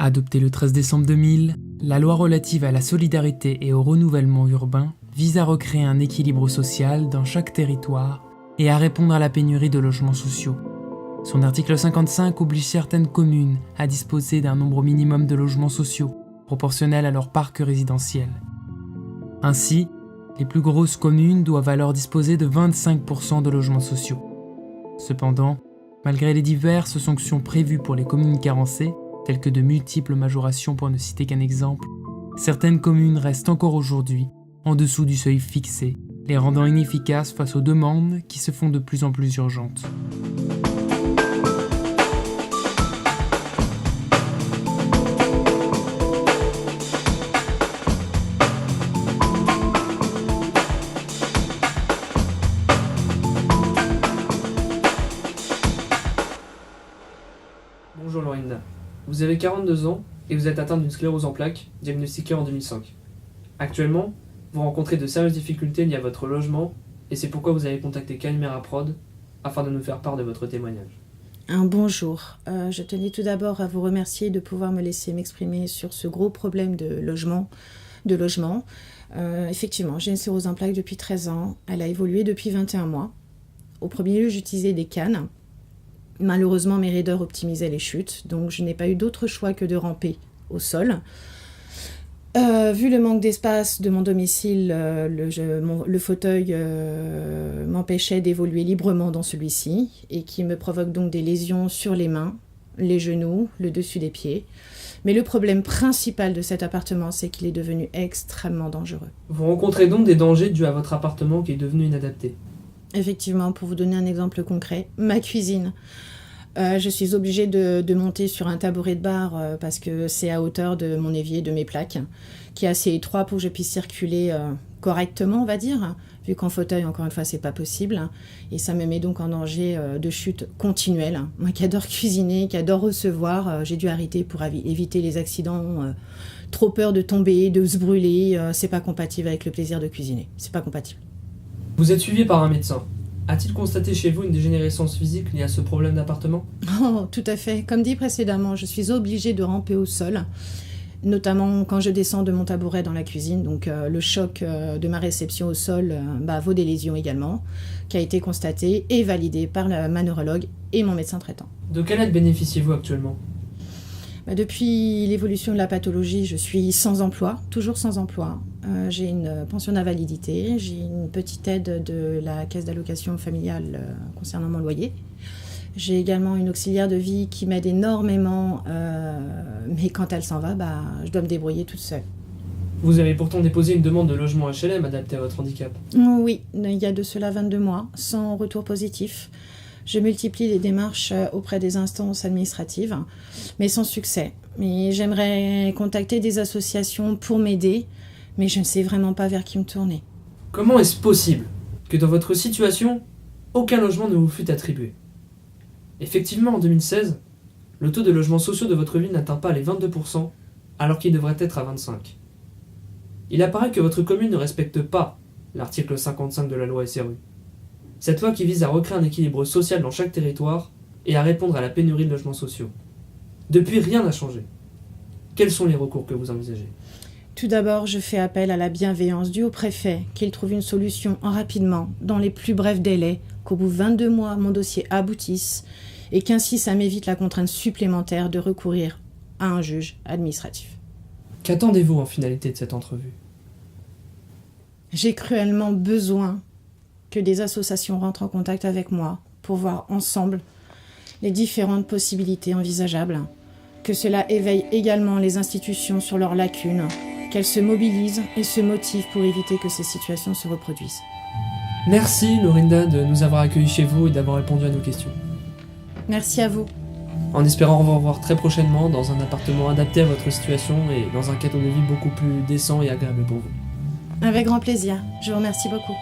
Adoptée le 13 décembre 2000, la loi relative à la solidarité et au renouvellement urbain vise à recréer un équilibre social dans chaque territoire et à répondre à la pénurie de logements sociaux. Son article 55 oblige certaines communes à disposer d'un nombre minimum de logements sociaux, proportionnel à leur parc résidentiel. Ainsi, les plus grosses communes doivent alors disposer de 25% de logements sociaux. Cependant, malgré les diverses sanctions prévues pour les communes carencées, telles que de multiples majorations pour ne citer qu'un exemple, certaines communes restent encore aujourd'hui en dessous du seuil fixé, les rendant inefficaces face aux demandes qui se font de plus en plus urgentes. Bonjour Lorinda, vous avez 42 ans et vous êtes atteinte d'une sclérose en plaques, diagnostiquée en 2005. Actuellement, vous rencontrez de sérieuses difficultés liées à votre logement et c'est pourquoi vous avez contacté Calimera Prod afin de nous faire part de votre témoignage. Bonjour, je tenais tout d'abord à vous remercier de pouvoir me laisser m'exprimer sur ce gros problème de logement. Effectivement, j'ai une sclérose en plaques depuis 13 ans, elle a évolué depuis 21 mois. Au premier lieu, j'utilisais des cannes. Malheureusement, mes raideurs optimisaient les chutes, donc je n'ai pas eu d'autre choix que de ramper au sol. Vu le manque d'espace de mon domicile, le fauteuil m'empêchait d'évoluer librement dans celui-ci et qui me provoque donc des lésions sur les mains, les genoux, le dessus des pieds. Mais le problème principal de cet appartement, c'est qu'il est devenu extrêmement dangereux. Vous rencontrez donc des dangers dus à votre appartement qui est devenu inadapté. Effectivement, pour vous donner un exemple concret, ma cuisine. Je suis obligée de monter sur un tabouret de bar parce que c'est à hauteur de mon évier, de mes plaques, qui est assez étroit pour que je puisse circuler correctement, on va dire, vu qu'en fauteuil, encore une fois, c'est pas possible. Et ça me met donc en danger de chute continuelle. Moi qui adore cuisiner, qui adore recevoir, j'ai dû arrêter pour éviter les accidents. Trop peur de tomber, de se brûler, c'est pas compatible avec le plaisir de cuisiner. C'est pas compatible. Vous êtes suivi par un médecin. A-t-il constaté chez vous une dégénérescence physique liée à ce problème d'appartement ? Oh, tout à fait. Comme dit précédemment, je suis obligée de ramper au sol, notamment quand je descends de mon tabouret dans la cuisine. Donc le choc de ma réception au sol vaut des lésions également, qui a été constaté et validé par ma neurologue et mon médecin traitant. De quelle aide bénéficiez-vous actuellement ? Depuis l'évolution de la pathologie, je suis sans emploi, toujours sans emploi. J'ai une pension d'invalidité, j'ai une petite aide de la caisse d'allocation familiale concernant mon loyer. J'ai également une auxiliaire de vie qui m'aide énormément, mais quand elle s'en va, je dois me débrouiller toute seule. Vous avez pourtant déposé une demande de logement HLM adapté à votre handicap. Oui, il y a de cela 22 mois, sans retour positif. Je multiplie les démarches auprès des instances administratives, mais sans succès. Mais j'aimerais contacter des associations pour m'aider, mais je ne sais vraiment pas vers qui me tourner. Comment est-ce possible que dans votre situation, aucun logement ne vous fût attribué ? Effectivement, en 2016, le taux de logements sociaux de votre ville n'atteint pas les 22%, alors qu'il devrait être à 25%. Il apparaît que votre commune ne respecte pas l'article 55 de la loi SRU. Cette loi qui vise à recréer un équilibre social dans chaque territoire et à répondre à la pénurie de logements sociaux. Depuis, rien n'a changé. Quels sont les recours que vous envisagez ? Tout d'abord, je fais appel à la bienveillance due au préfet, qu'il trouve une solution rapidement, dans les plus brefs délais, qu'au bout de 22 mois, mon dossier aboutisse et qu'ainsi ça m'évite la contrainte supplémentaire de recourir à un juge administratif. Qu'attendez-vous en finalité de cette entrevue ? J'ai cruellement besoin que des associations rentrent en contact avec moi pour voir ensemble les différentes possibilités envisageables, que cela éveille également les institutions sur leurs lacunes, qu'elles se mobilisent et se motivent pour éviter que ces situations se reproduisent. Merci Lorinda de nous avoir accueillis chez vous et d'avoir répondu à nos questions. Merci à vous. En espérant vous revoir très prochainement dans un appartement adapté à votre situation et dans un cadre de vie beaucoup plus décent et agréable pour vous. Avec grand plaisir. Je vous remercie beaucoup.